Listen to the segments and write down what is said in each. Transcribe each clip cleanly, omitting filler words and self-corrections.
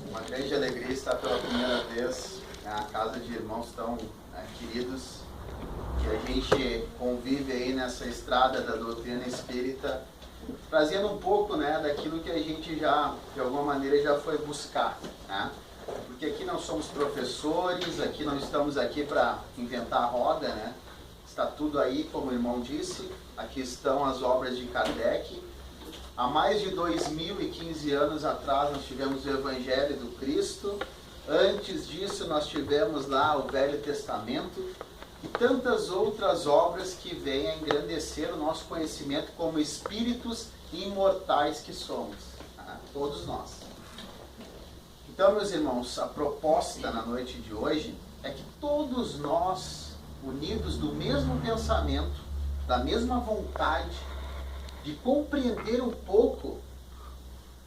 Uma grande alegria estar pela primeira vez na casa de irmãos tão queridos, que a gente convive aí nessa estrada da doutrina espírita, trazendo um pouco, né, daquilo que a gente já, de alguma maneira, já foi buscar, né? Porque aqui não somos professores, aqui não estamos aqui para inventar a roda, né? Está tudo aí, como o irmão disse, aqui estão as obras de Kardec. Há mais de 2015 anos atrás nós tivemos o Evangelho do Cristo, antes disso nós tivemos lá o Velho Testamento e tantas outras obras que vêm a engrandecer o nosso conhecimento como espíritos imortais que somos, né? Todos nós. Então, meus irmãos, a proposta na noite de hoje é que todos nós, unidos do mesmo pensamento, da mesma vontade, de compreender um pouco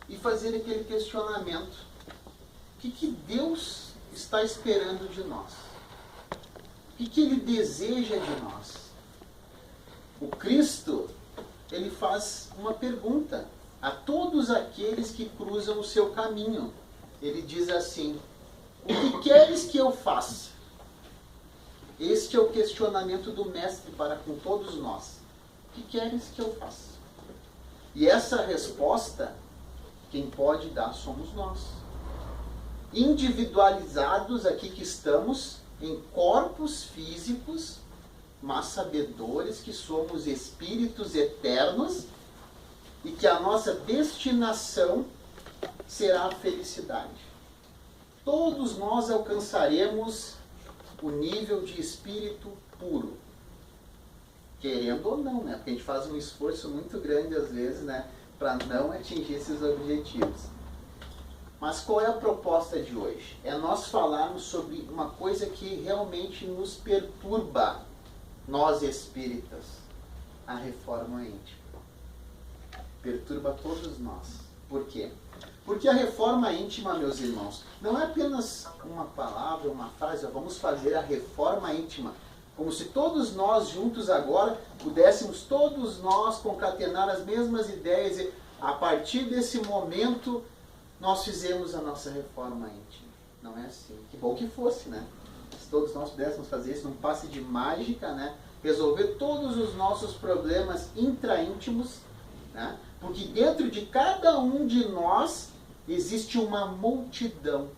e fazer aquele questionamento. O que Deus está esperando de nós? O que Ele deseja de nós? O Cristo, Ele faz uma pergunta a todos aqueles que cruzam o seu caminho. Ele diz assim: o que queres que eu faça? Este é o questionamento do Mestre para com todos nós. O que queres que eu faça? E essa resposta, quem pode dar somos nós. Individualizados aqui que estamos em corpos físicos, mas sabedores que somos espíritos eternos e que a nossa destinação será a felicidade. Todos nós alcançaremos o nível de espírito puro. Querendo ou não, né? Porque a gente faz um esforço muito grande às vezes, né, para não atingir esses objetivos. Mas qual é a proposta de hoje? É nós falarmos sobre uma coisa que realmente nos perturba, nós espíritas, a reforma íntima. Perturba todos nós. Por quê? Porque a reforma íntima, meus irmãos, não é apenas uma palavra, uma frase, vamos fazer a reforma íntima. Como se todos nós juntos agora pudéssemos todos nós concatenar as mesmas ideias e a partir desse momento nós fizemos a nossa reforma íntima. Não é assim. Que bom que fosse, né? Se todos nós pudéssemos fazer isso num passe de mágica, né? Resolver todos os nossos problemas intraíntimos, né? Porque dentro de cada um de nós existe uma multidão.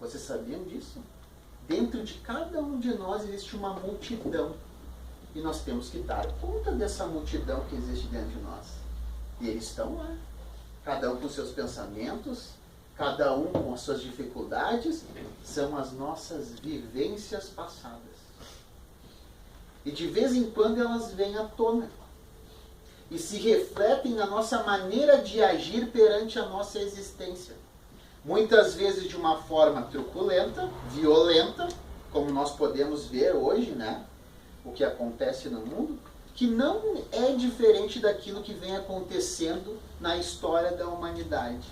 Vocês sabiam disso? Dentro de cada um de nós existe uma multidão. E nós temos que dar conta dessa multidão que existe dentro de nós. E eles estão lá. Cada um com seus pensamentos, cada um com as suas dificuldades, são as nossas vivências passadas. E de vez em quando elas vêm à tona. E se refletem na nossa maneira de agir perante a nossa existência. Muitas vezes de uma forma truculenta, violenta, como nós podemos ver hoje, né? O que acontece no mundo, que não é diferente daquilo que vem acontecendo na história da humanidade.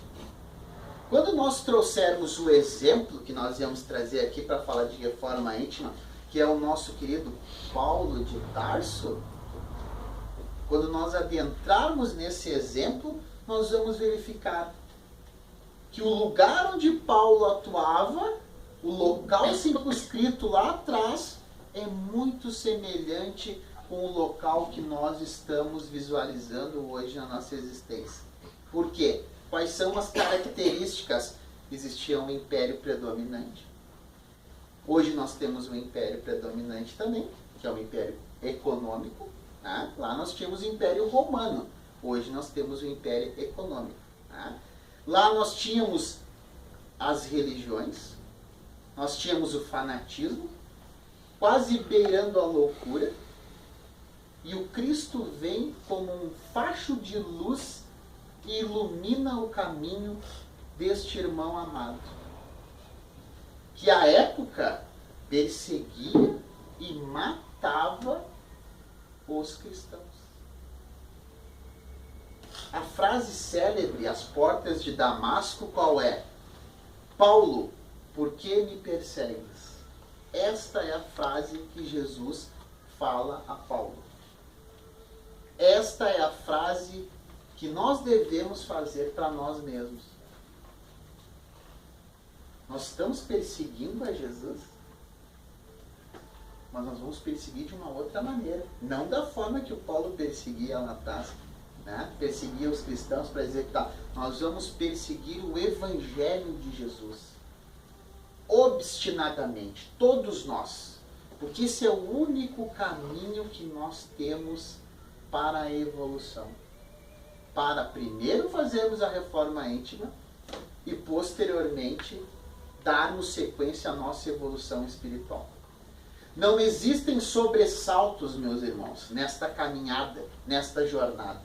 Quando nós trouxermos o exemplo que nós íamos trazer aqui para falar de reforma íntima, que é o nosso querido Paulo de Tarso, quando nós adentrarmos nesse exemplo, nós vamos verificar que o lugar onde Paulo atuava, o local circunscrito lá atrás, é muito semelhante com o local que nós estamos visualizando hoje na nossa existência. Por quê? Quais são as características? Existia um império predominante. Hoje nós temos um império predominante também, que é o império econômico. Né? Lá nós tínhamos o império romano. Hoje nós temos o império econômico. Né? Lá nós tínhamos as religiões, nós tínhamos o fanatismo, quase beirando a loucura, e o Cristo vem como um facho de luz e ilumina o caminho deste irmão amado, que à época perseguia e matava os cristãos. A frase célebre, às portas de Damasco, qual é? Paulo, por que me persegues? Esta é a frase que Jesus fala a Paulo. Esta é a frase que nós devemos fazer para nós mesmos. Nós estamos perseguindo a Jesus, mas nós vamos perseguir de uma outra maneira. Não da forma que o Paulo perseguia lá atrás, né? Perseguia os cristãos para dizer que tá. Nós vamos perseguir o Evangelho de Jesus. Obstinadamente. Todos nós. Porque esse é o único caminho que nós temos para a evolução. Para primeiro fazermos a reforma íntima e posteriormente darmos sequência à nossa evolução espiritual. Não existem sobressaltos, meus irmãos, nesta caminhada, nesta jornada.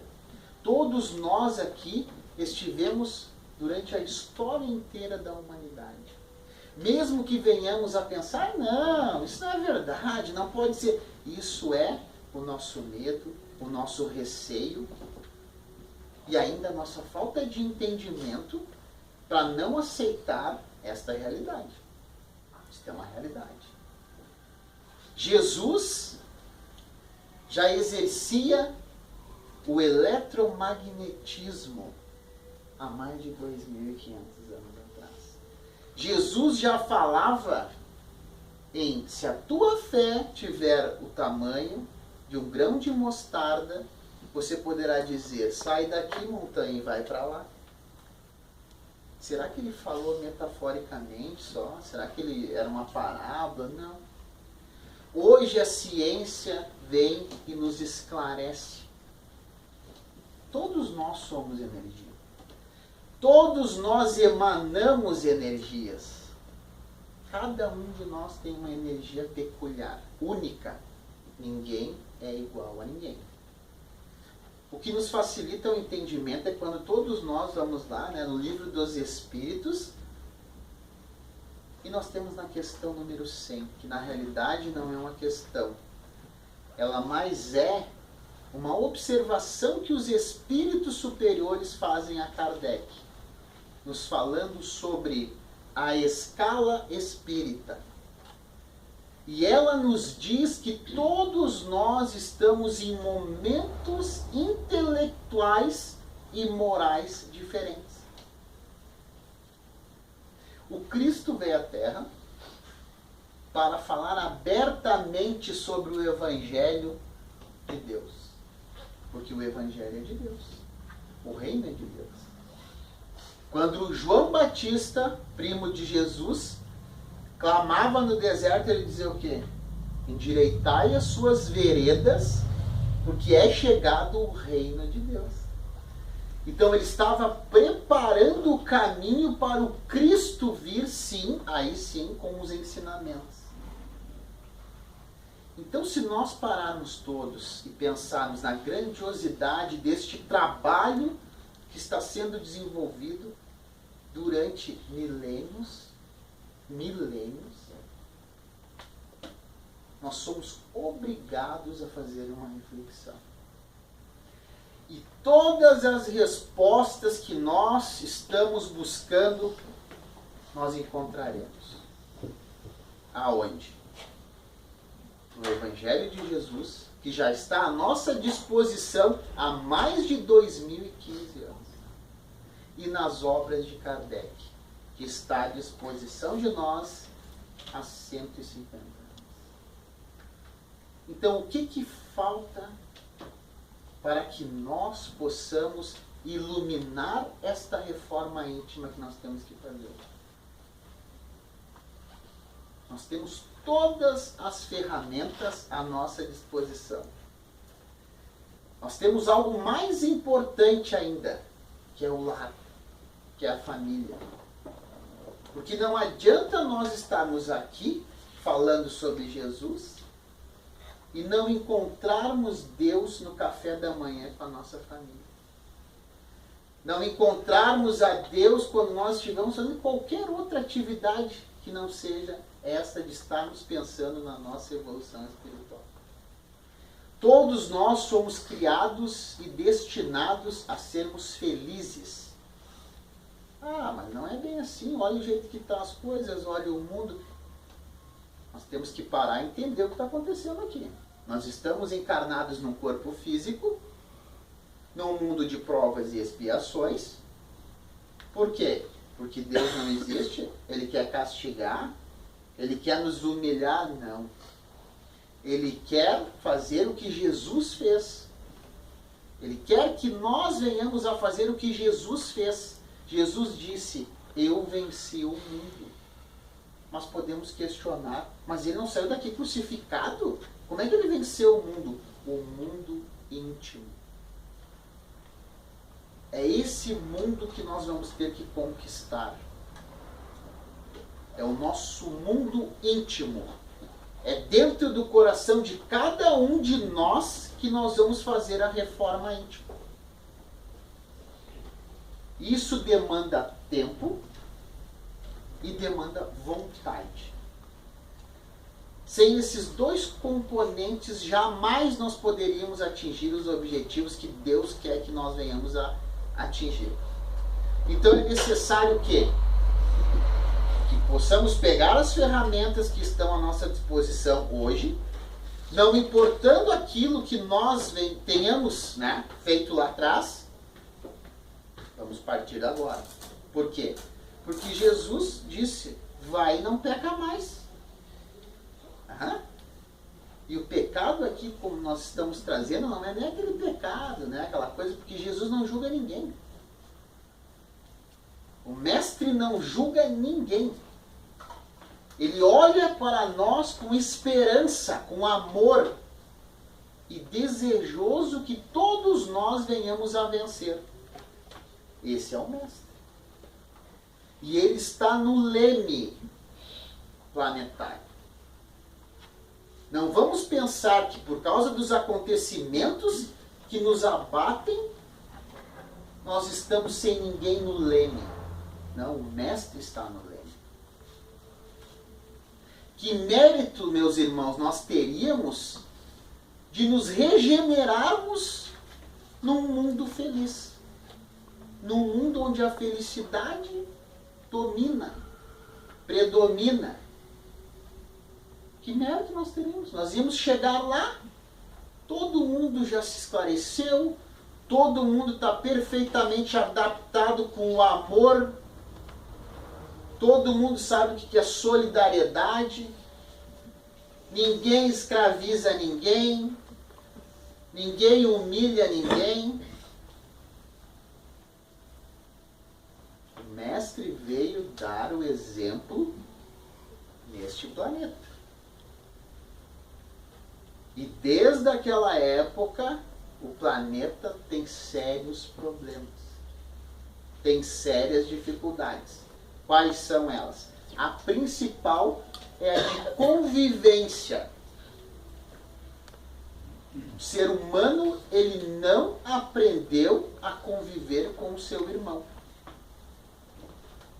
Todos nós aqui estivemos durante a história inteira da humanidade. Mesmo que venhamos a pensar, não, isso não é verdade, não pode ser. Isso é o nosso medo, o nosso receio e ainda a nossa falta de entendimento para não aceitar esta realidade. Isso é uma realidade. Jesus já exercia o eletromagnetismo há mais de 2.500 anos atrás. Jesus já falava em, se a tua fé tiver o tamanho de um grão de mostarda, você poderá dizer, sai daqui, montanha, e vai para lá. Será que ele falou metaforicamente só? Será que ele era uma parábola? Não. Hoje a ciência vem e nos esclarece. Todos nós somos energia. Todos nós emanamos energias. Cada um de nós tem uma energia peculiar, única. Ninguém é igual a ninguém. O que nos facilita o entendimento é quando todos nós vamos lá, né, no livro dos Espíritos, e nós temos na questão número 100, que na realidade não é uma questão. Ela mais é uma observação que os espíritos superiores fazem a Kardec, nos falando sobre a escala espírita. E ela nos diz que todos nós estamos em momentos intelectuais e morais diferentes. O Cristo veio à Terra para falar abertamente sobre o Evangelho de Deus. Porque o Evangelho é de Deus. O reino é de Deus. Quando João Batista, primo de Jesus, clamava no deserto, ele dizia o quê? Endireitai as suas veredas, porque é chegado o reino de Deus. Então ele estava preparando o caminho para o Cristo vir, sim, aí sim, com os ensinamentos. Então, se nós pararmos todos e pensarmos na grandiosidade deste trabalho que está sendo desenvolvido durante milênios, nós somos obrigados a fazer uma reflexão. E todas as respostas que nós estamos buscando, nós encontraremos. Aonde? No Evangelho de Jesus, que já está à nossa disposição há mais de 2015 anos. E nas obras de Kardec, que está à disposição de nós há 150 anos. Então, o que falta para que nós possamos iluminar esta reforma íntima que nós temos que fazer? Nós temos todas as ferramentas à nossa disposição. Nós temos algo mais importante ainda, que é o lar, que é a família. Porque não adianta nós estarmos aqui falando sobre Jesus e não encontrarmos Deus no café da manhã com a nossa família. Não encontrarmos a Deus quando nós estivermos fazendo qualquer outra atividade que não seja essa de estarmos pensando na nossa evolução espiritual. Todos nós somos criados e destinados a sermos felizes. Ah, mas não é bem assim. Olha o jeito que estão as coisas, olha o mundo. Nós temos que parar e entender o que está acontecendo aqui. Nós estamos encarnados num corpo físico, num mundo de provas e expiações. Por quê? Porque Deus não existe? Ele quer castigar? Ele quer nos humilhar? Não. Ele quer fazer o que Jesus fez. Ele quer que nós venhamos a fazer o que Jesus fez. Jesus disse, eu venci o mundo. Nós podemos questionar, mas ele não saiu daqui crucificado? Como é que ele venceu o mundo? O mundo íntimo. É esse mundo que nós vamos ter que conquistar. É o nosso mundo íntimo. É dentro do coração de cada um de nós que nós vamos fazer a reforma íntima. Isso demanda tempo e demanda vontade. Sem esses dois componentes, jamais nós poderíamos atingir os objetivos que Deus quer que nós venhamos a atingir. Então é necessário que possamos pegar as ferramentas que estão à nossa disposição hoje, não importando aquilo que nós tenhamos, né, feito lá atrás, vamos partir agora. Por quê? Porque Jesus disse, vai e não peca mais. E o pecado aqui, como nós estamos trazendo, não é nem aquele pecado, né? Aquela coisa, porque Jesus não julga ninguém. O mestre não julga ninguém. Ele olha para nós com esperança, com amor e desejoso que todos nós venhamos a vencer. Esse é o mestre. E ele está no leme planetário. Não vamos pensar que por causa dos acontecimentos que nos abatem, nós estamos sem ninguém no leme. Não, o mestre está no leme. Que mérito, meus irmãos, nós teríamos de nos regenerarmos num mundo feliz. Num mundo onde a felicidade domina, predomina. Que mérito nós teríamos? Nós íamos chegar lá, todo mundo já se esclareceu, todo mundo está perfeitamente adaptado com o amor, todo mundo sabe o que é solidariedade, ninguém escraviza ninguém, ninguém humilha ninguém. O mestre veio dar o exemplo neste planeta. E desde aquela época, o planeta tem sérios problemas. Tem sérias dificuldades. Quais são elas? A principal é a de convivência. O ser humano, ele não aprendeu a conviver com o seu irmão.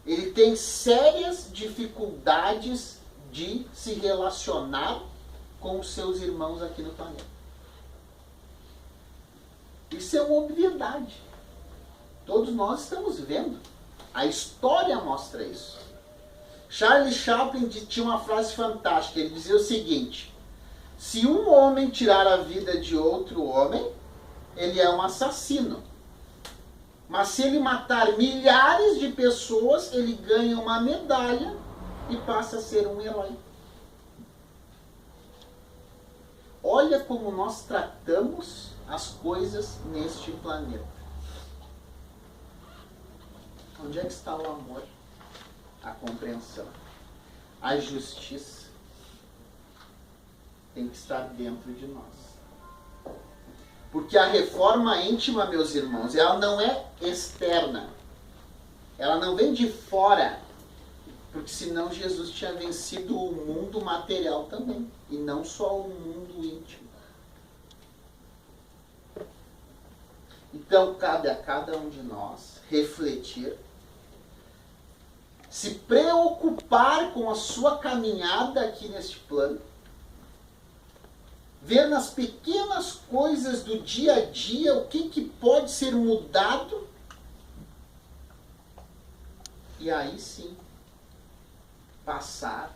Ele tem sérias dificuldades de se relacionar com os seus irmãos aqui no planeta. Isso é uma obviedade. Todos nós estamos vendo. A história mostra isso. Charles Chaplin tinha uma frase fantástica. Ele dizia o seguinte: se um homem tirar a vida de outro homem, ele é um assassino. Mas se ele matar milhares de pessoas, ele ganha uma medalha e passa a ser um herói. Olha como nós tratamos as coisas neste planeta. Onde é que está o amor? A compreensão. A justiça tem que estar dentro de nós. Porque a reforma íntima, meus irmãos, ela não é externa. Ela não vem de fora. Porque senão Jesus tinha vencido o mundo material também. E não só o mundo íntimo. Então cabe a cada um de nós refletir, se preocupar com a sua caminhada aqui neste plano, ver nas pequenas coisas do dia a dia o que pode ser mudado, e aí sim passar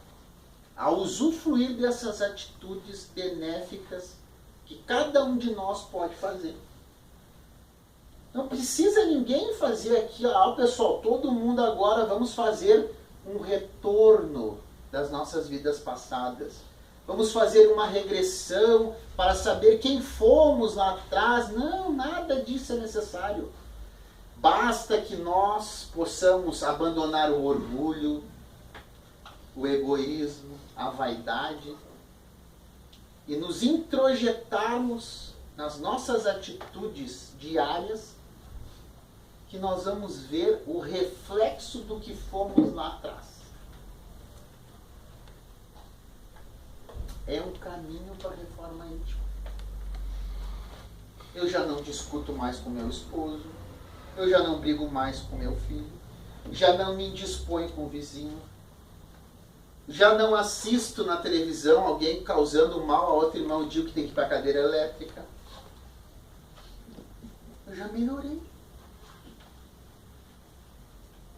a usufruir dessas atitudes benéficas que cada um de nós pode fazer. Não precisa ninguém fazer aqui, pessoal, todo mundo agora vamos fazer um retorno das nossas vidas passadas. Vamos fazer uma regressão para saber quem fomos lá atrás. Não, nada disso é necessário. Basta que nós possamos abandonar o orgulho, o egoísmo, a vaidade e nos introjetarmos nas nossas atitudes diárias, que nós vamos ver o reflexo do que fomos lá atrás. É um caminho para a reforma íntima. Eu já não discuto mais com meu esposo, eu já não brigo mais com meu filho, já não me indisponho com o vizinho, já não assisto na televisão alguém causando mal a outro irmão, digo que tem que ir para a cadeira elétrica. Eu já melhorei.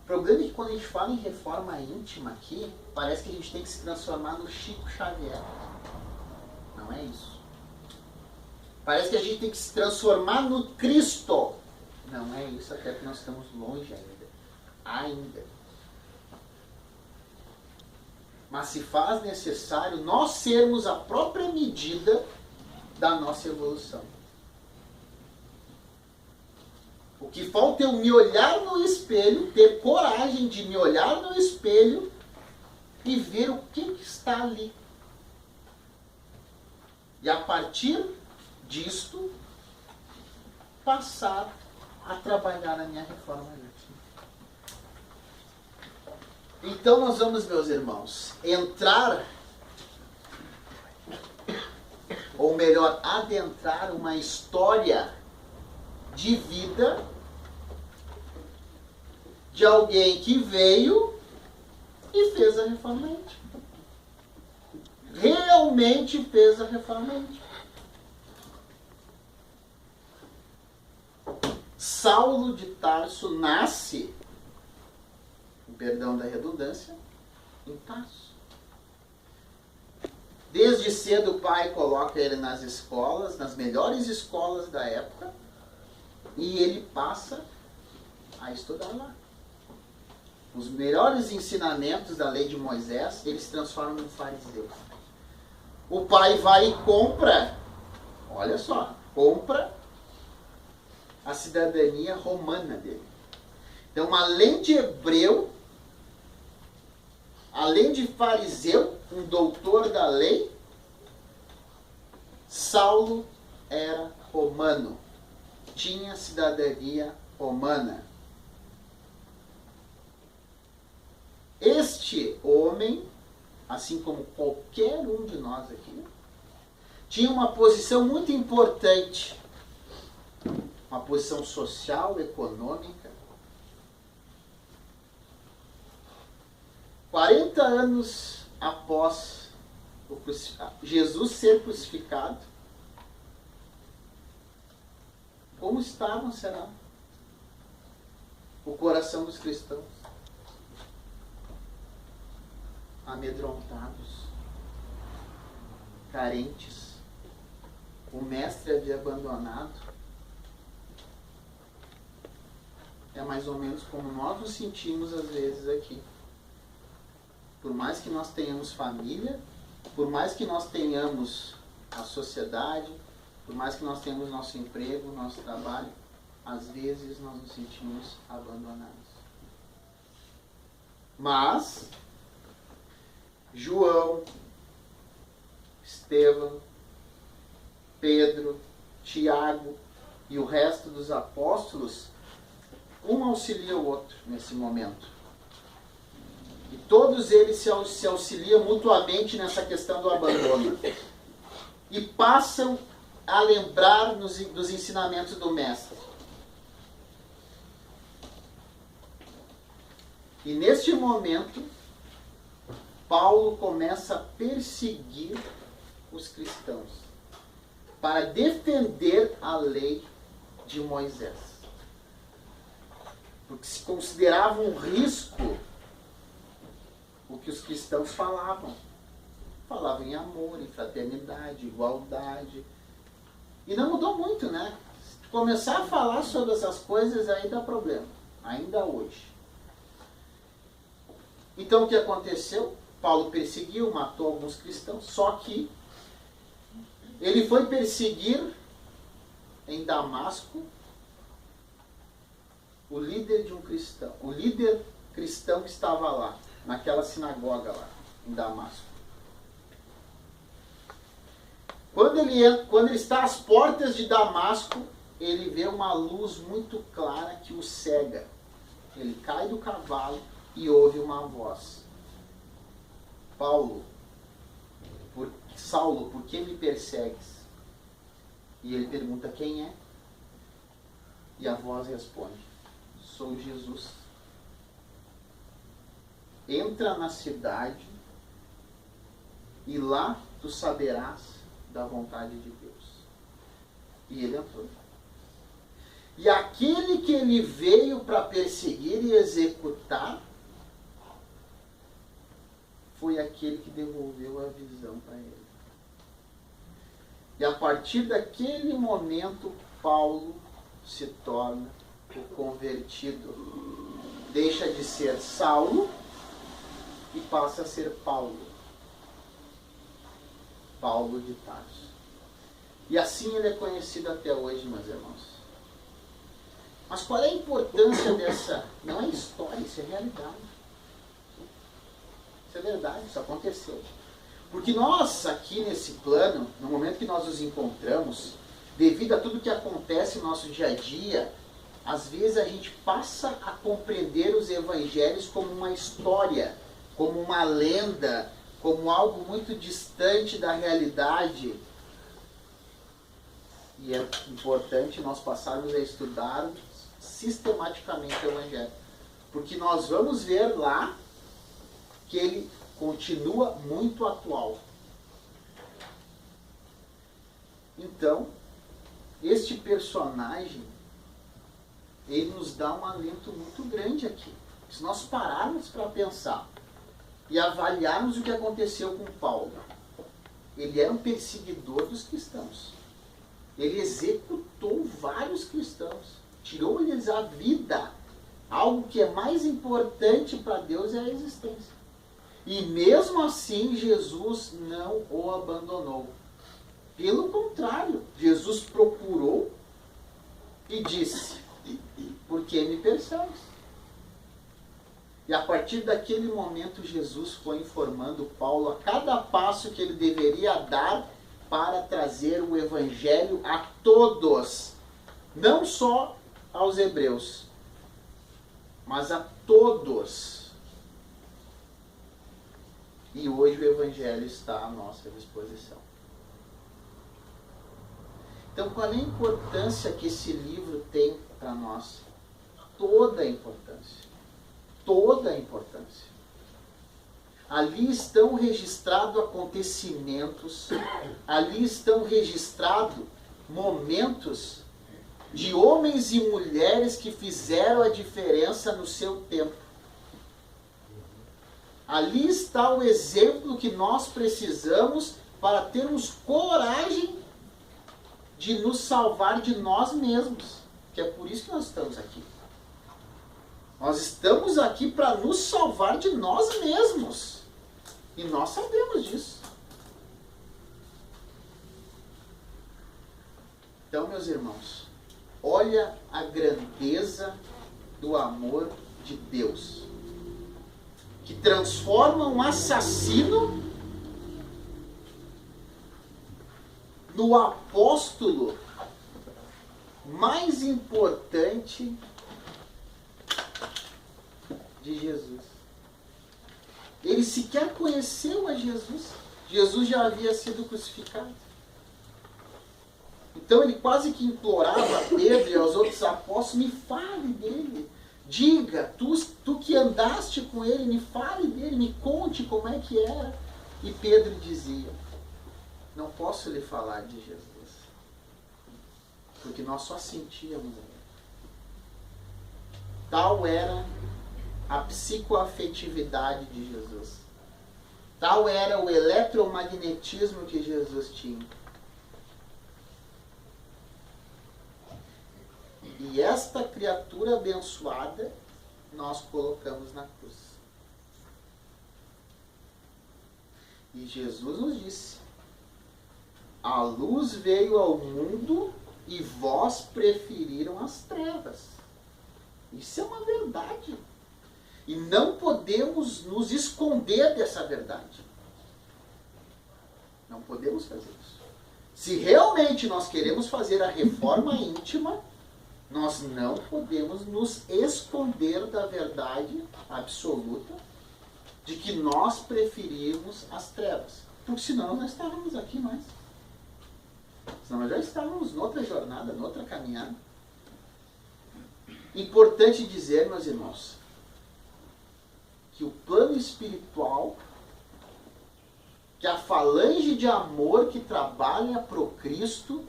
O problema é que quando a gente fala em reforma íntima aqui, parece que a gente tem que se transformar no Chico Xavier. Não é isso. Parece que a gente tem que se transformar no Cristo. Não é isso, até que nós estamos longe ainda. Mas se faz necessário nós sermos a própria medida da nossa evolução. O que falta é eu me olhar no espelho, ter coragem de me olhar no espelho e ver o que está ali. E a partir disto, passar a trabalhar a minha reforma íntima. Então nós vamos, meus irmãos, entrar, ou melhor, adentrar uma história de vida de alguém que veio e fez a reforma íntima. Realmente fez a reforma íntima. Saulo de Tarso nasce, perdão da redundância, em Tarso. Desde cedo o pai coloca ele nas escolas, nas melhores escolas da época, e ele passa a estudar lá. Os melhores ensinamentos da lei de Moisés, ele se transforma em fariseu. O pai vai e compra, olha só, compra a cidadania romana dele. Então, além de hebreu, além de fariseu, um doutor da lei, Saulo era romano. Tinha cidadania romana. Este homem, assim como qualquer um de nós aqui, tinha uma posição muito importante. Uma posição social, econômica. 40 anos após Jesus ser crucificado, como estavam, será, o coração dos cristãos? Amedrontados, carentes. O mestre havia abandonado. É mais ou menos como nós nos sentimos às vezes aqui. Por mais que nós tenhamos família, por mais que nós tenhamos a sociedade, por mais que nós tenhamos nosso emprego, nosso trabalho, às vezes nós nos sentimos abandonados. Mas João, Estevão, Pedro, Tiago e o resto dos apóstolos, um auxilia o outro nesse momento. E todos eles se auxiliam mutuamente nessa questão do abandono. E passam a lembrar dos ensinamentos do Mestre. E neste momento, Paulo começa a perseguir os cristãos para defender a lei de Moisés. Porque se considerava um risco o que os cristãos falavam. Falavam em amor, em fraternidade, igualdade. E não mudou muito, né? começar a falar sobre essas coisas, aí dá problema. Ainda hoje. Então o que aconteceu? Paulo perseguiu, matou alguns cristãos, só que ele foi perseguir em Damasco o líder de um cristão, o líder cristão que estava lá, naquela sinagoga lá, em Damasco. Quando ele está às portas de Damasco, ele vê uma luz muito clara que o cega. Ele cai do cavalo e ouve uma voz. Saulo, por que me persegues? E ele pergunta quem é? E a voz responde, sou Jesus. Entra na cidade e lá tu saberás da vontade de Deus. E ele entrou. E aquele que ele veio para perseguir e executar foi aquele que devolveu a visão para ele. E a partir daquele momento, Paulo se torna o convertido. Deixa de ser Saulo e passa a ser Paulo. Paulo de Tarso. E assim ele é conhecido até hoje, meus irmãos. Mas qual é a importância dessa? Não é história, isso é realidade. Isso é verdade, isso aconteceu. Porque nós aqui nesse plano, no momento que nós nos encontramos, devido a tudo que acontece no nosso dia a dia, às vezes a gente passa a compreender os evangelhos como uma história, como uma lenda, como algo muito distante da realidade. E é importante nós passarmos a estudar sistematicamente o Evangelho. Porque nós vamos ver lá que ele continua muito atual. Então, este personagem, ele nos dá um alento muito grande aqui. Se nós pararmos para pensar e avaliarmos o que aconteceu com Paulo, ele era um perseguidor dos cristãos. Ele executou vários cristãos. Tirou-lhes a vida. Algo que é mais importante para Deus é a existência. E mesmo assim, Jesus não o abandonou. Pelo contrário, Jesus procurou e disse, por que me persegues? E a partir daquele momento, Jesus foi informando Paulo a cada passo que ele deveria dar para trazer o Evangelho a todos. Não só aos hebreus, mas a todos. E hoje o Evangelho está à nossa disposição. Então, qual é a importância que esse livro tem para nós? Toda a importância. Toda a importância. Ali estão registrados acontecimentos, ali estão registrados momentos de homens e mulheres que fizeram a diferença no seu tempo. Ali está o exemplo que nós precisamos para termos coragem de nos salvar de nós mesmos. Que é por isso que nós estamos aqui. Nós estamos aqui para nos salvar de nós mesmos. E nós sabemos disso. Então, meus irmãos, olha a grandeza do amor de Deus, que transforma um assassino no apóstolo mais importante de Jesus. Ele sequer conheceu a Jesus. Jesus já havia sido crucificado. Então ele quase que implorava a Pedro e aos outros apóstolos, me fale dele. Diga, tu que andaste com ele, me fale dele, me conte como é que era. E Pedro dizia, não posso lhe falar de Jesus, porque nós só sentíamos ele. Tal era a psicoafetividade de Jesus. Tal era o eletromagnetismo que Jesus tinha. E esta criatura abençoada nós colocamos na cruz. E Jesus nos disse: a luz veio ao mundo e vós preferiram as trevas. Isso é uma verdade. E não podemos nos esconder dessa verdade. Não podemos fazer isso. Se realmente nós queremos fazer a reforma íntima, nós não podemos nos esconder da verdade absoluta de que nós preferimos as trevas. Porque senão nós não estávamos aqui mais. Senão nós já estávamos noutra jornada, noutra caminhada. Importante dizer, meus irmãos, que o plano espiritual, que a falange de amor que trabalha pro Cristo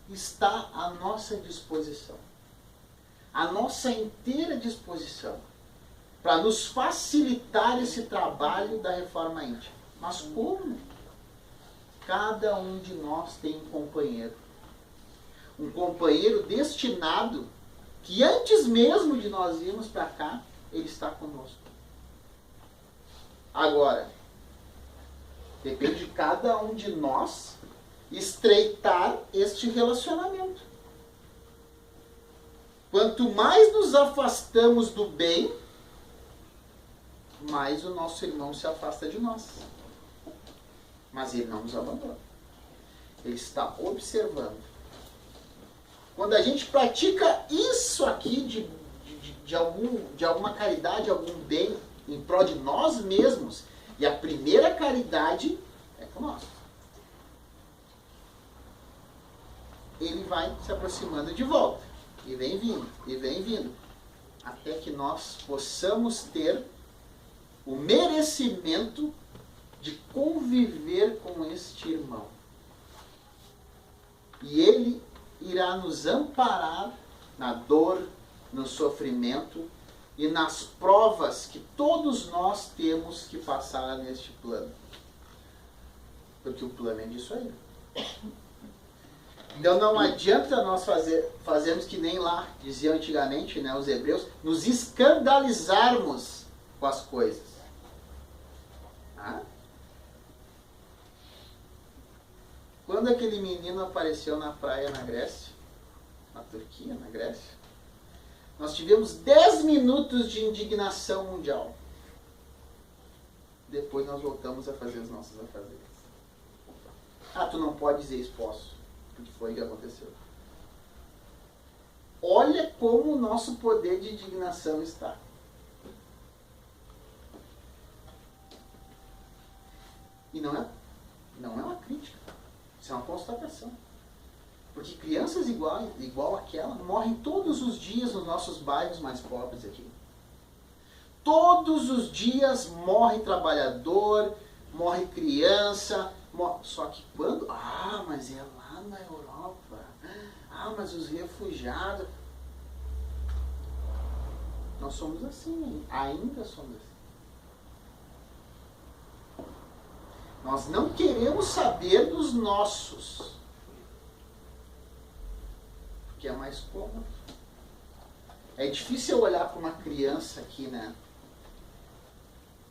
está à nossa disposição. À nossa inteira disposição. Para nos facilitar esse trabalho da reforma íntima. Mas como? Cada um de nós tem um companheiro. Um companheiro destinado que antes mesmo de nós irmos para cá, ele está conosco. Agora, depende de cada um de nós estreitar este relacionamento. Quanto mais nos afastamos do bem, mais o nosso irmão se afasta de nós. Mas ele não nos abandona. Ele está observando. Quando a gente pratica isso aqui de alguma caridade, algum bem, em prol de nós mesmos, e a primeira caridade é conosco. Ele vai se aproximando de volta. E vem vindo, e vem vindo. Até que nós possamos ter o merecimento de conviver com este irmão. E ele irá nos amparar na dor, no sofrimento e nas provas que todos nós temos que passar neste plano. Porque o plano é disso aí. Então não adianta nós fazermos que nem lá diziam antigamente, né, os hebreus, nos escandalizarmos com as coisas. Ah? Quando aquele menino apareceu na praia na Grécia, na Turquia, na Grécia, nós tivemos 10 minutos de indignação mundial. Depois nós voltamos a fazer os nossos afazeres. Ah, tu não pode dizer isso, posso. O que foi que aconteceu? Olha como o nosso poder de indignação está. E não é uma crítica. Isso é uma constatação. Porque crianças igual àquela morrem todos os dias nos nossos bairros mais pobres aqui. Todos os dias morre trabalhador, morre criança. Só que quando... Ah, mas é lá na Europa. Ah, mas os refugiados... Nós somos assim, ainda somos assim. Nós não queremos saber dos nossos. Porque é mais cômodo. É difícil eu olhar para uma criança aqui, né?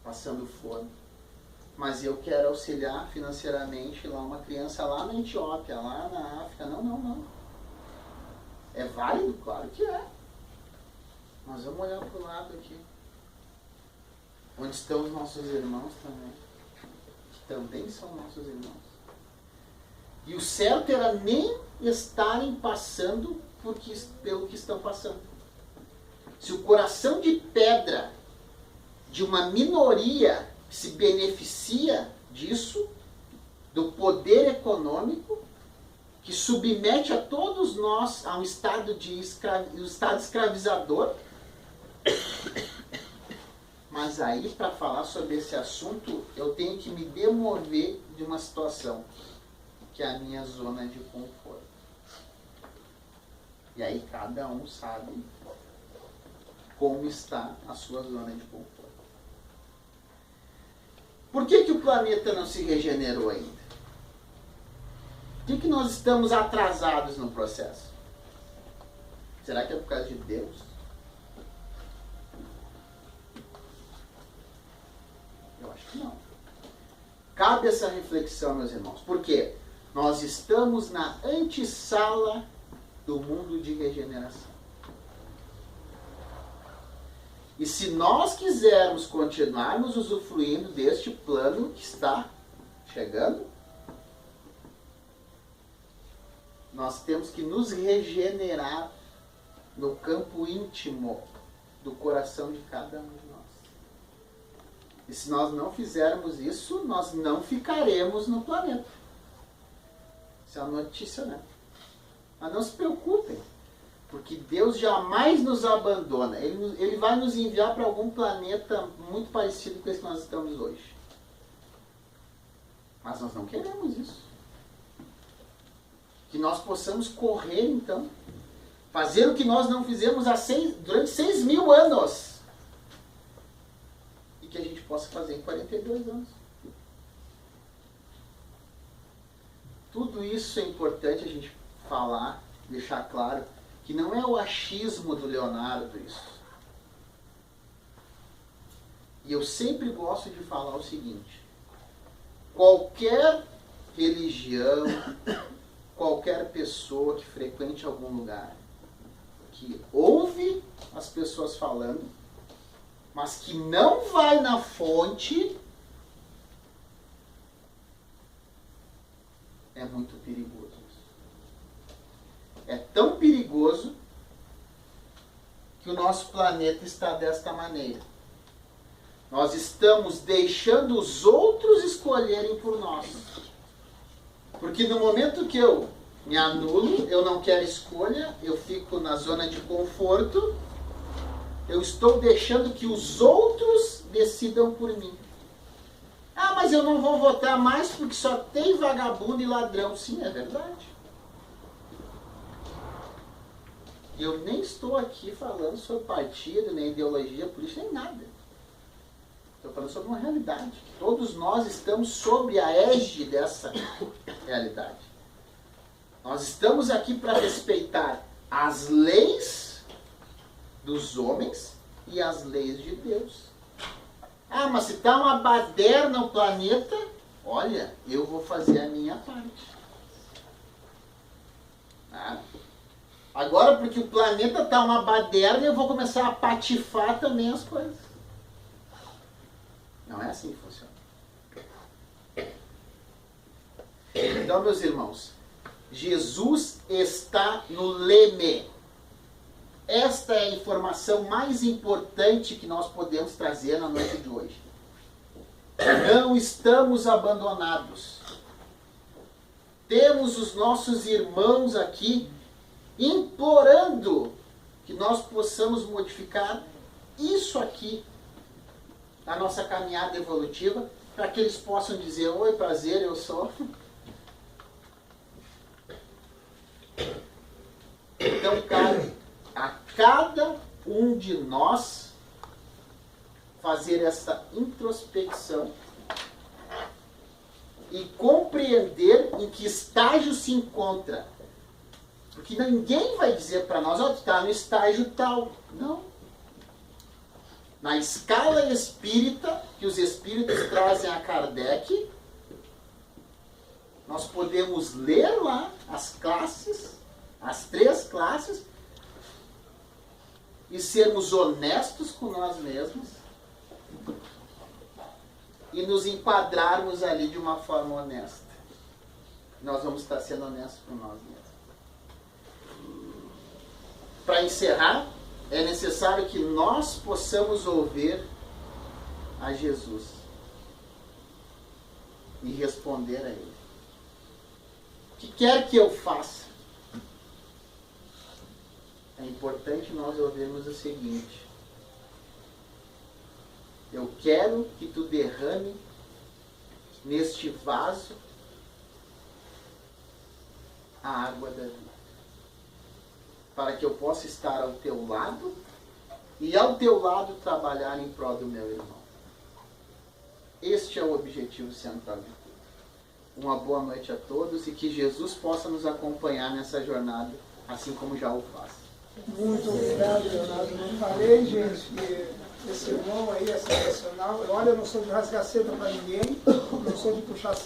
Passando fome. Mas eu quero auxiliar financeiramente lá uma criança lá na Etiópia, lá na África. Não. É válido? Claro que é. Nós vamos olhar para o lado aqui. Onde estão os nossos irmãos também. Que também são nossos irmãos. E o certo era nem estarem passando pelo que estão passando. Se o coração de pedra de uma minoria se beneficia disso, do poder econômico, que submete a todos nós a um estado escravizador. Mas aí, para falar sobre esse assunto, eu tenho que me demover de uma situação, que é a minha zona de conforto. E aí cada um sabe como está a sua zona de conforto. Por que o planeta não se regenerou ainda? Por que nós estamos atrasados no processo? Será que é por causa de Deus? Eu acho que não. Cabe essa reflexão, meus irmãos. Por quê? Nós estamos na antessala do mundo de regeneração. E se nós quisermos continuarmos usufruindo deste plano que está chegando, nós temos que nos regenerar no campo íntimo do coração de cada um de nós. E se nós não fizermos isso, nós não ficaremos no planeta. Isso é uma notícia, né? Mas não se preocupem, porque Deus jamais nos abandona. Ele vai nos enviar para algum planeta muito parecido com esse que nós estamos hoje. Mas nós não queremos isso. Que nós possamos correr, então. Fazer o que nós não fizemos durante 6.000 anos. E que a gente possa fazer em 42 anos. Tudo isso é importante a gente falar, deixar claro, que não é o achismo do Leonardo isso. E eu sempre gosto de falar o seguinte: qualquer religião, qualquer pessoa que frequente algum lugar, que ouve as pessoas falando, mas que não vai na fonte, é muito perigoso. É tão perigoso que o nosso planeta está desta maneira. Nós estamos deixando os outros escolherem por nós. Porque no momento que eu me anulo, eu não quero escolha, eu fico na zona de conforto, eu estou deixando que os outros decidam por mim. Ah, mas eu não vou votar mais porque só tem vagabundo e ladrão. Sim, é verdade. Eu nem estou aqui falando sobre partido, nem ideologia política, nem nada. Estou falando sobre uma realidade. Todos nós estamos sob a égide dessa realidade. Nós estamos aqui para respeitar as leis dos homens e as leis de Deus. Ah, mas se está uma baderna no planeta, olha, eu vou fazer a minha parte. Ah, agora, porque o planeta está uma baderna, eu vou começar a patifar também as coisas. Não é assim que funciona. Então, meus irmãos, Jesus está no leme. Esta é a informação mais importante que nós podemos trazer na noite de hoje. Não estamos abandonados. Temos os nossos irmãos aqui implorando que nós possamos modificar isso aqui, a nossa caminhada evolutiva, para que eles possam dizer: oi, prazer, eu sou. Então, cabe a cada um de nós fazer essa introspecção e compreender em que estágio se encontra. Porque ninguém vai dizer para nós: ó, tu está no estágio tal. Não. Na escala espírita, que os espíritos trazem a Kardec, nós podemos ler lá as classes, as 3 classes, e sermos honestos com nós mesmos e nos enquadrarmos ali de uma forma honesta. Nós vamos estar sendo honestos com nós mesmos. Para encerrar, é necessário que nós possamos ouvir a Jesus e responder a Ele. O que quer que eu faça? É importante nós ouvirmos o seguinte: eu quero que tu derrame neste vaso a água da vida, para que eu possa estar ao teu lado e ao teu lado trabalhar em prol do meu irmão. Este é o objetivo central de tudo. Uma boa noite a todos e que Jesus possa nos acompanhar nessa jornada, assim como já o faz. Muito obrigado, Leonardo. Não falei, gente, que esse irmão aí é sensacional. Olha, eu não sou de rasgar seda para ninguém, não sou de puxar